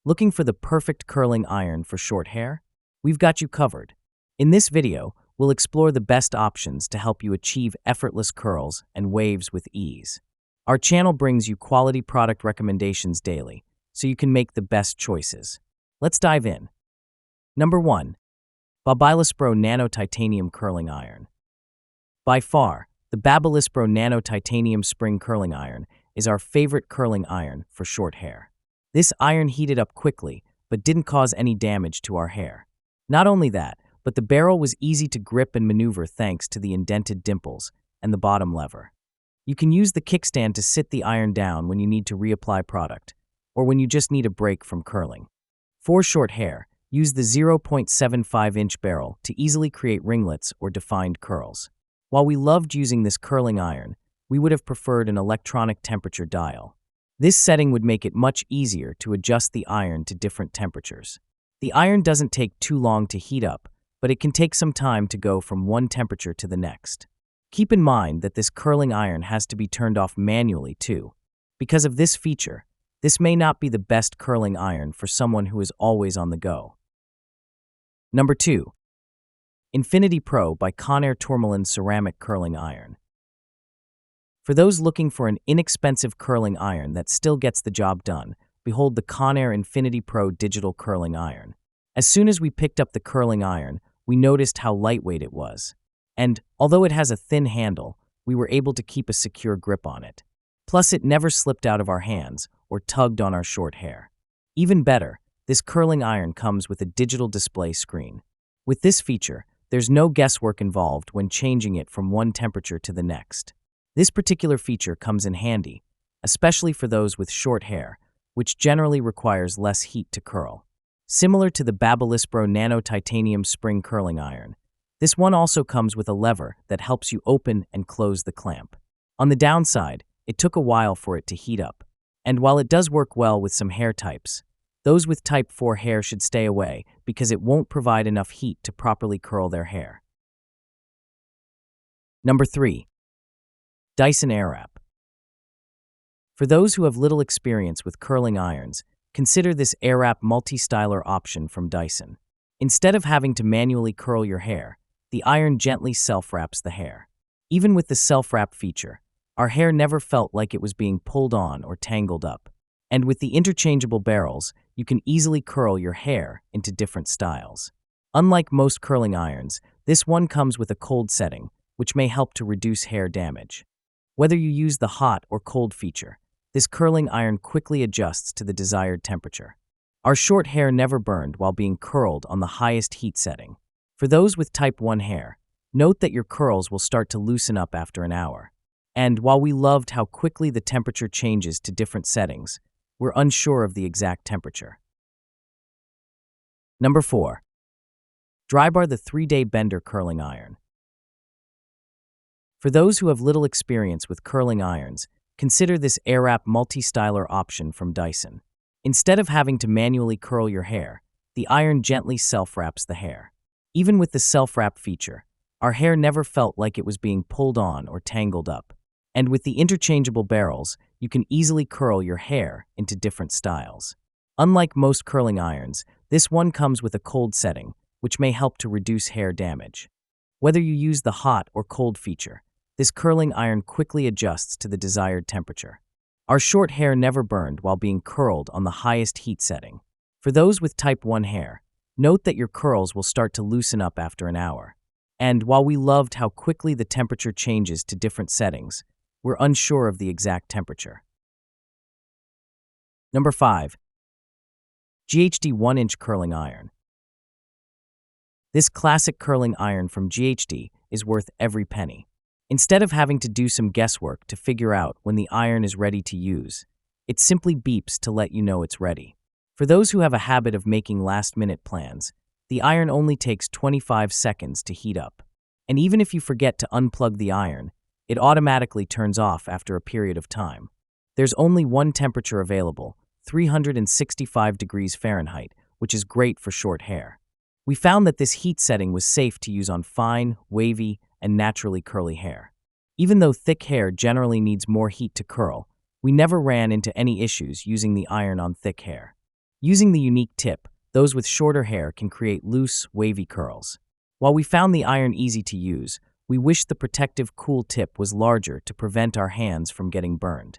Looking for the perfect curling iron for short hair? We've got you covered. In this video, we'll explore the best options to help you achieve effortless curls and waves with ease. Our channel brings you quality product recommendations daily, so you can make the best choices. Let's dive in. Number 1. BaBylissPro Nano Titanium Curling Iron. By far, the BaBylissPro Nano Titanium Spring Curling Iron is our favorite curling iron for short hair. This iron heated up quickly, but didn't cause any damage to our hair. Not only that, but the barrel was easy to grip and maneuver thanks to the indented dimples and the bottom lever. You can use the kickstand to sit the iron down when you need to reapply product, or when you just need a break from curling. For short hair, use the 0.75-inch barrel to easily create ringlets or defined curls. While we loved using this curling iron, we would have preferred an electronic temperature dial. This setting would make it much easier to adjust the iron to different temperatures. The iron doesn't take too long to heat up, but it can take some time to go from one temperature to the next. Keep in mind that this curling iron has to be turned off manually too. Because of this feature, this may not be the best curling iron for someone who is always on the go. Number 2. InfinitiPro by Conair Tourmaline Ceramic Curling Iron. For those looking for an inexpensive curling iron that still gets the job done, behold the Conair InfinitiPro Digital Curling Iron. As soon as we picked up the curling iron, we noticed how lightweight it was. And, although it has a thin handle, we were able to keep a secure grip on it. Plus, it never slipped out of our hands or tugged on our short hair. Even better, this curling iron comes with a digital display screen. With this feature, there's no guesswork involved when changing it from one temperature to the next. This particular feature comes in handy, especially for those with short hair, which generally requires less heat to curl. Similar to the BaBylissPro Nano Titanium Spring Curling Iron, this one also comes with a lever that helps you open and close the clamp. On the downside, it took a while for it to heat up. And while it does work well with some hair types, those with type 4 hair should stay away because it won't provide enough heat to properly curl their hair. Number 3. Dyson Airwrap. For those who have little experience with curling irons, consider this Airwrap multi-styler option from Dyson. Instead of having to manually curl your hair, the iron gently self-wraps the hair. Even with the self-wrap feature, our hair never felt like it was being pulled on or tangled up. And with the interchangeable barrels, you can easily curl your hair into different styles. Unlike most curling irons, this one comes with a cold setting, which may help to reduce hair damage. Whether you use the hot or cold feature, this curling iron quickly adjusts to the desired temperature. Our short hair never burned while being curled on the highest heat setting. For those with type 1 hair, note that your curls will start to loosen up after an hour. And while we loved how quickly the temperature changes to different settings, we're unsure of the exact temperature. Number 4. Drybar the 3-Day Bender Curling Iron. For those who have little experience with curling irons, consider this Airwrap multi-styler option from Dyson. Instead of having to manually curl your hair, the iron gently self-wraps the hair. Even with the self-wrap feature, our hair never felt like it was being pulled on or tangled up. And with the interchangeable barrels, you can easily curl your hair into different styles. Unlike most curling irons, this one comes with a cold setting, which may help to reduce hair damage. Whether you use the hot or cold feature, this curling iron quickly adjusts to the desired temperature. Our short hair never burned while being curled on the highest heat setting. For those with type 1 hair, note that your curls will start to loosen up after an hour. And while we loved how quickly the temperature changes to different settings, we're unsure of the exact temperature. Number 5. GHD 1-inch Curling Iron. This classic curling iron from GHD is worth every penny. Instead of having to do some guesswork to figure out when the iron is ready to use, it simply beeps to let you know it's ready. For those who have a habit of making last-minute plans, the iron only takes 25 seconds to heat up. And even if you forget to unplug the iron, it automatically turns off after a period of time. There's only one temperature available, 365 degrees Fahrenheit, which is great for short hair. We found that this heat setting was safe to use on fine, wavy, and naturally curly hair. Even though thick hair generally needs more heat to curl, we never ran into any issues using the iron on thick hair. Using the unique tip, those with shorter hair can create loose, wavy curls. While we found the iron easy to use, we wish the protective, cool tip was larger to prevent our hands from getting burned.